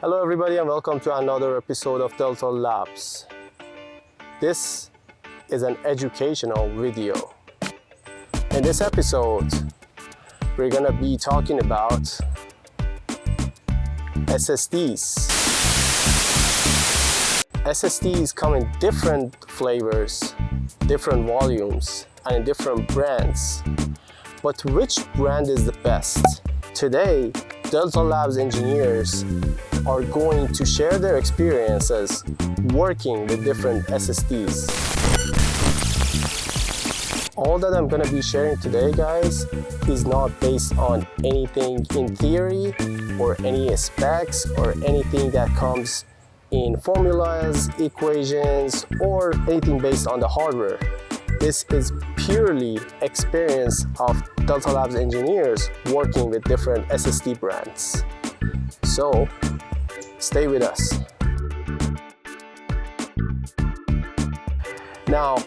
Hello everybody and welcome to another episode of Delta Labs. This is an educational video. In this episode, we're gonna be talking about SSDs. SSDs come in different flavors, different volumes, and in different brands. But which brand is the best? Today, Delta Labs engineers are going to share their experiences working with different SSDs. All that I'm going to be sharing today, guys, is not based on anything in theory or any specs or anything that comes in formulas, equations, or anything based on the hardware. This is purely experience of Delta Labs engineers working with different SSD brands. So, stay with us. Now,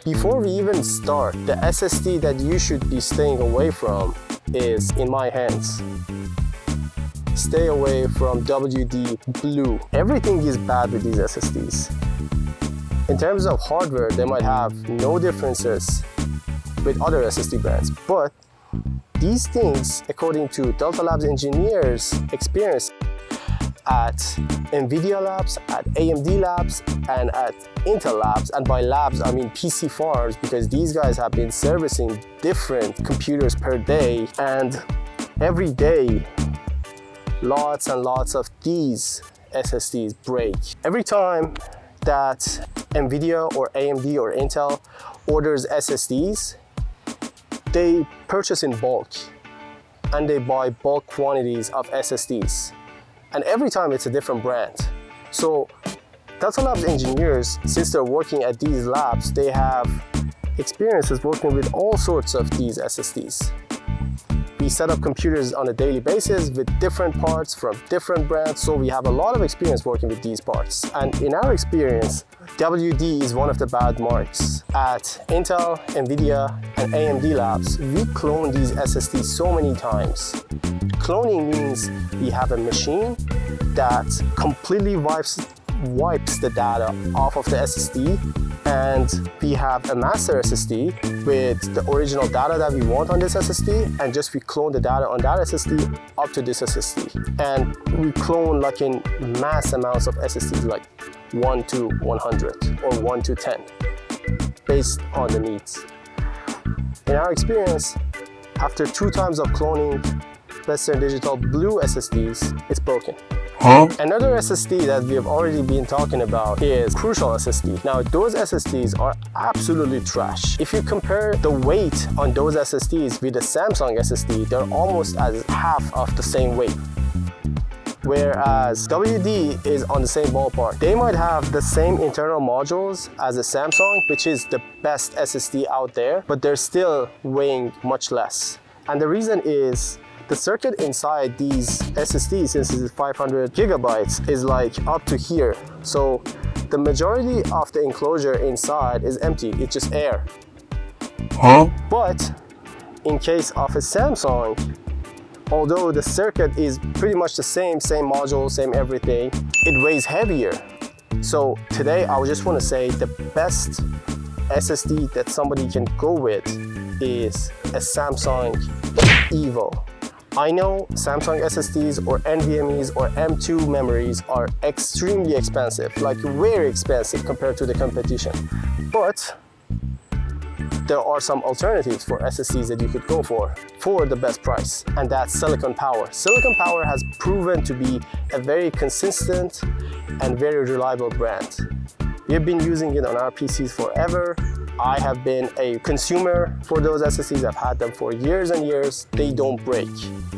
before we even start, the SSD that you should be staying away from is in my hands. Stay away from WD Blue. Everything is bad with these SSDs. In terms of hardware, they might have no differences with other SSD brands, but these things, according to Delta Labs engineers' experience at NVIDIA Labs, at AMD Labs, and at Intel Labs, and by labs I mean PC farms, because these guys have been servicing different computers per day, and every day lots and lots of these SSDs break. Every time that NVIDIA or AMD or Intel orders SSDs, they purchase in bulk and they buy bulk quantities of SSDs. And every time it's a different brand. So Delta Labs engineers, since they're working at these labs, they have experiences working with all sorts of these SSDs. We set up computers on a daily basis with different parts from different brands, so we have a lot of experience working with these parts. And in our experience, WD is one of the bad marks. At Intel, NVIDIA, and AMD Labs, we clone these SSDs so many times. Cloning means we have a machine that completely wipes the data off of the SSD, and we have a master SSD with the original data that we want on this SSD, and just we clone the data on that SSD up to this SSD. And we clone like in mass amounts of SSDs, like 1 to 100 or 1 to 10, based on the needs. In our experience, after 2 times of cloning Western Digital Blue SSDs, it's broken. Another SSD that we have already been talking about is Crucial SSD. Now, those SSDs are absolutely trash. If you compare the weight on those SSDs with the Samsung SSD, they're almost as half of the same weight. Whereas WD is on the same ballpark. They might have the same internal modules as a Samsung, which is the best SSD out there, but they're still weighing much less. And the reason is the circuit inside these SSDs, since it's 500 gigabytes, is like up to here. So the majority of the enclosure inside is empty, it's just air. But in case of a Samsung, although the circuit is pretty much the same module, same everything, it weighs heavier. So today I just want to say the best SSD that somebody can go with is a Samsung Evo. I know Samsung SSDs or NVMEs or M2 memories are extremely expensive, like very expensive compared to the competition. But there are some alternatives for SSDs that you could go for the best price, and that's Silicon Power. Silicon Power has proven to be a very consistent and very reliable brand. We have been using it on our PCs forever. I have been a consumer for those SSDs. I've had them for years and years. They don't break.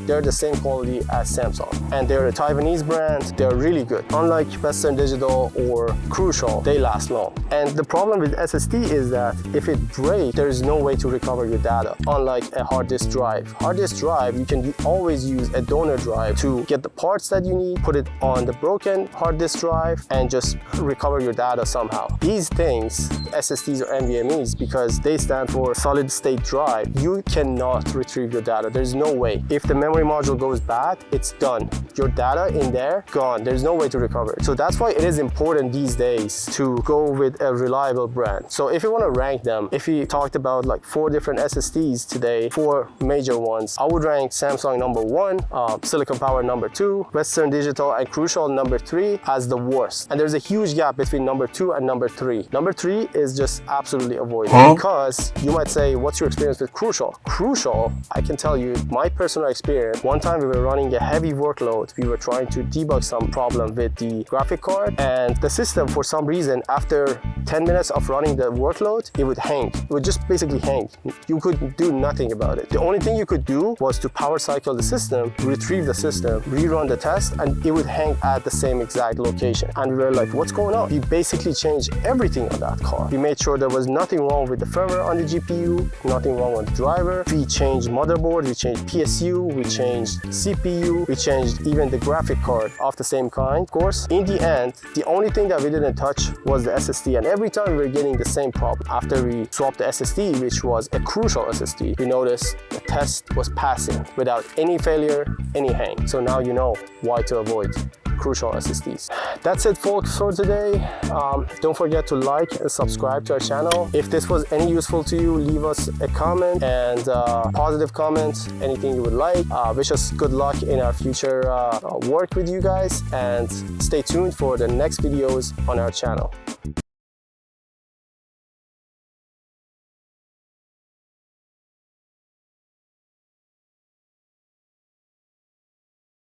They're the same quality as Samsung. And they're a Taiwanese brand. They're really good. Unlike Western Digital or Crucial, they last long. And the problem with SSD is that if it breaks, there is no way to recover your data. Unlike a hard disk drive. Hard disk drive, you can always use a donor drive to get the parts that you need, put it on the broken hard disk drive, and just recover your data somehow. These things, SSDs or NVMe, SSDs, because they stand for solid state drive, you cannot retrieve your data. There's no way. If the memory module goes bad, it's done. Your data in there, gone. There's no way to recover it. So that's why it is important these days to go with a reliable brand. So if you want to rank them, if we talked about like 4 different SSDs today, 4 major ones, I would rank Samsung number 1, Silicon Power number 2, Western Digital and Crucial number 3 as the worst. And there's a huge gap between number 2 and number 3. Number 3 is just absolutely avoidable, because you might say, what's your experience with Crucial? Crucial, I can tell you my personal experience. One time we were running a heavy workload. We were trying to debug some problem with the graphic card, and the system, for some reason, after 10 minutes of running the workload, it would hang. It would just basically hang. You could do nothing about it. The only thing you could do was to power cycle the system, retrieve the system, rerun the test, and it would hang at the same exact location. And we were like, what's going on? We basically changed everything on that card. We made sure there was nothing wrong with the firmware on the GPU, nothing wrong with the driver. We changed motherboard, we changed PSU, we changed CPU, we changed even the graphic card of the same kind. Of course, in the end, the only thing that we didn't touch was the SSD, and every time we were getting the same problem. After we swapped the SSD, which was a Crucial SSD, we noticed the test was passing without any failure, any hang. So now you know why to avoid Crucial SSDs. That's it, folks, for today. Don't forget to like and subscribe to our channel. If this was any useful to you, leave us a comment, and positive comment, anything you would like. Wish us good luck in our future work with you guys, and stay tuned for the next videos on our channel.